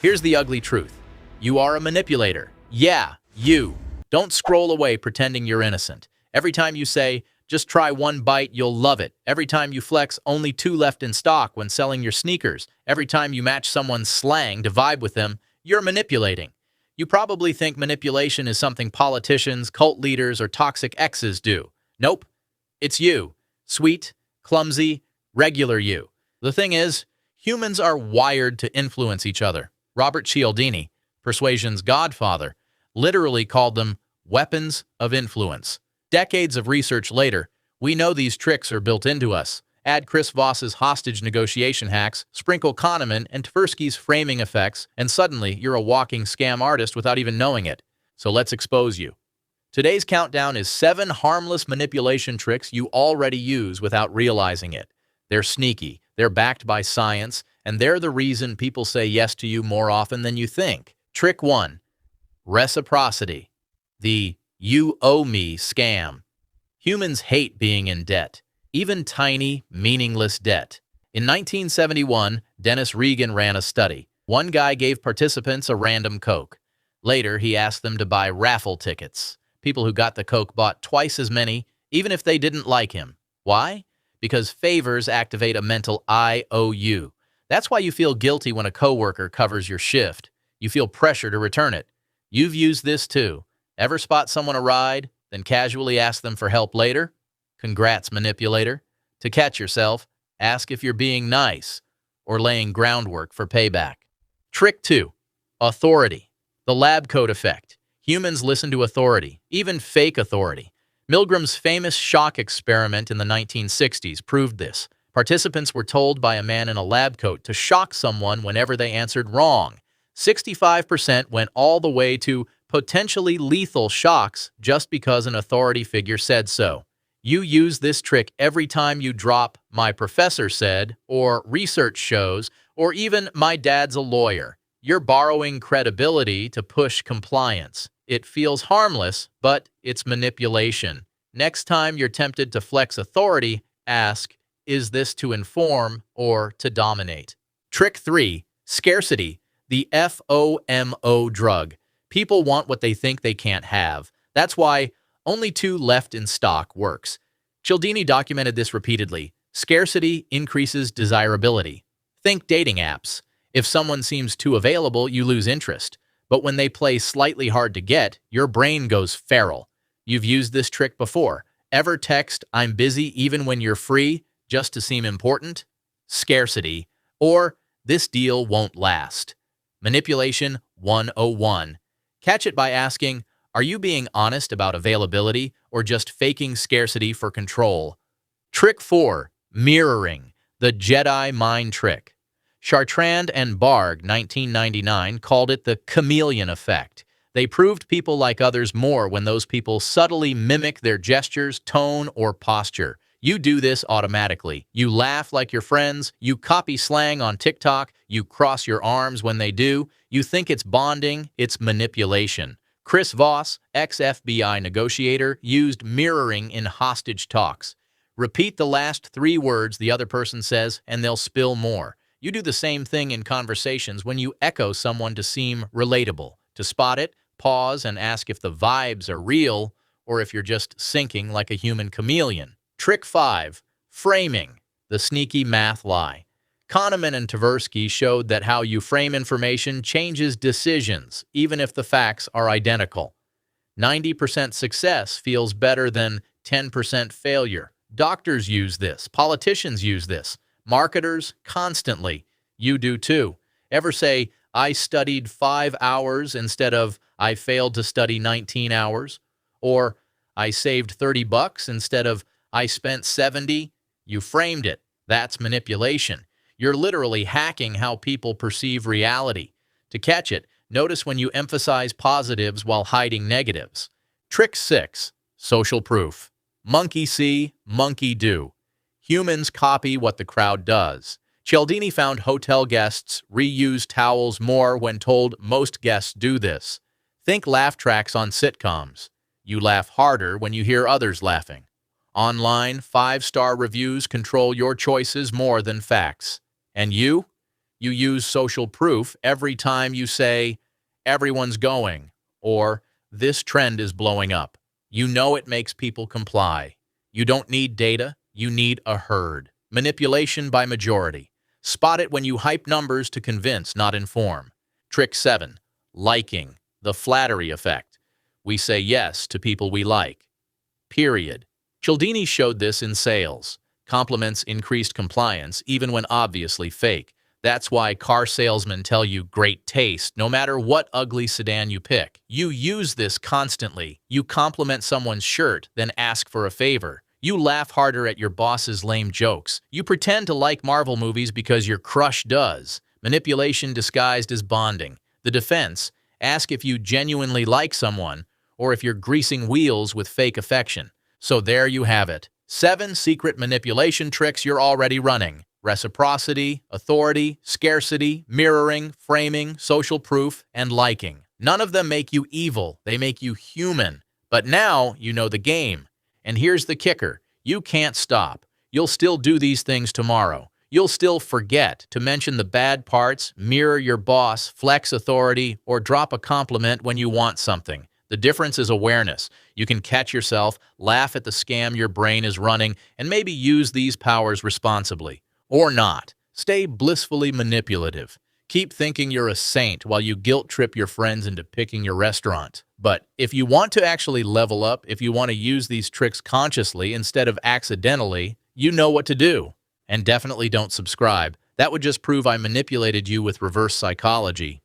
Here's the ugly truth. You are a manipulator. Yeah, you. Don't scroll away pretending you're innocent. Every time you say, just try one bite, you'll love it. Every time you flex only 2 left in stock when selling your sneakers. Every time you match someone's slang to vibe with them, you're manipulating. You probably think manipulation is something politicians, cult leaders, or toxic exes do. Nope. It's you. Sweet, clumsy, regular you. The thing is, humans are wired to influence each other. Robert Cialdini, persuasion's godfather, literally called them weapons of influence. Decades of research later, we know these tricks are built into us. Add Chris Voss's hostage negotiation hacks, sprinkle Kahneman and Tversky's framing effects, and suddenly you're a walking scam artist without even knowing it. So let's expose you. Today's countdown is 7 harmless manipulation tricks you already use without realizing it. They're sneaky, they're backed by science, and they're the reason people say yes to you more often than you think. Trick 1. Reciprocity. The "you owe me" scam. Humans hate being in debt, even tiny, meaningless debt. In 1971, Dennis Regan ran a study. One guy gave participants a random Coke. Later, he asked them to buy raffle tickets. People who got the Coke bought twice as many, even if they didn't like him. Why? Because favors activate a mental "I owe you." That's why you feel guilty when a coworker covers your shift. You feel pressure to return it. You've used this too. Ever spot someone a ride, then casually ask them for help later? Congrats, manipulator. To catch yourself, ask if you're being nice or laying groundwork for payback. Trick 2. Authority. The lab coat effect. Humans listen to authority, even fake authority. Milgram's famous shock experiment in the 1960s proved this. Participants were told by a man in a lab coat to shock someone whenever they answered wrong. 65% went all the way to potentially lethal shocks just because an authority figure said so. You use this trick every time you drop "my professor said," or "research shows," or even "my dad's a lawyer." You're borrowing credibility to push compliance. It feels harmless, but it's manipulation. Next time you're tempted to flex authority, ask, is this to inform or to dominate? Trick 3. Scarcity. The FOMO drug. People want what they think they can't have. That's why only 2 left in stock works. Cialdini documented this repeatedly. Scarcity increases desirability. Think dating apps. If someone seems too available, you lose interest. But when they play slightly hard to get, your brain goes feral. You've used this trick before. Ever text "I'm busy" even when you're free, just to seem important? Scarcity. Or "this deal won't last." Manipulation 101. Catch it by asking, are you being honest about availability or just faking scarcity for control? Trick 4. Mirroring. The Jedi mind trick. Chartrand and Barg, 1999, called it the chameleon effect. They proved people like others more when those people subtly mimic their gestures, tone, or posture. You do this automatically. You laugh like your friends, you copy slang on TikTok, you cross your arms when they do. You think it's bonding, it's manipulation. Chris Voss, ex-FBI negotiator, used mirroring in hostage talks. Repeat the last 3 words the other person says, and they'll spill more. You do the same thing in conversations when you echo someone to seem relatable. To spot it, pause and ask if the vibes are real or if you're just syncing like a human chameleon. Trick 5. Framing. The sneaky math lie. Kahneman and Tversky showed that how you frame information changes decisions, even if the facts are identical. 90% success feels better than 10% failure. Doctors use this. Politicians use this. Marketers constantly. You do too. Ever say, "I studied 5 hours" instead of "I failed to study 19 hours"? Or "I saved $30 instead of "I spent 70"? You framed it. That's manipulation. You're literally hacking how people perceive reality. To catch it, notice when you emphasize positives while hiding negatives. Trick 6. Social proof. Monkey see, monkey do. Humans copy what the crowd does. Cialdini found hotel guests reuse towels more when told most guests do this. Think laugh tracks on sitcoms. You laugh harder when you hear others laughing. Online, 5-star reviews control your choices more than facts. And you? You use social proof every time you say, everyone's going, or this trend is blowing up. You know it makes people comply. You don't need data, you need a herd. Manipulation by majority. Spot it when you hype numbers to convince, not inform. Trick 7. Liking. The flattery effect. We say yes to people we like. Period. Cialdini showed this in sales. Compliments increased compliance, even when obviously fake. That's why car salesmen tell you great taste, no matter what ugly sedan you pick. You use this constantly. You compliment someone's shirt, then ask for a favor. You laugh harder at your boss's lame jokes. You pretend to like Marvel movies because your crush does. Manipulation disguised as bonding. The defense: ask if you genuinely like someone, or if you're greasing wheels with fake affection. So there you have it. 7 secret manipulation tricks you're already running. Reciprocity, authority, scarcity, mirroring, framing, social proof, and liking. None of them make you evil, they make you human. But now you know the game. And here's the kicker: you can't stop. You'll still do these things tomorrow. You'll still forget to mention the bad parts, mirror your boss, flex authority, or drop a compliment when you want something. The difference is awareness. You can catch yourself, laugh at the scam your brain is running, and maybe use these powers responsibly. Or not. Stay blissfully manipulative. Keep thinking you're a saint while you guilt-trip your friends into picking your restaurant. But if you want to actually level up, if you want to use these tricks consciously instead of accidentally, you know what to do. And definitely don't subscribe. That would just prove I manipulated you with reverse psychology.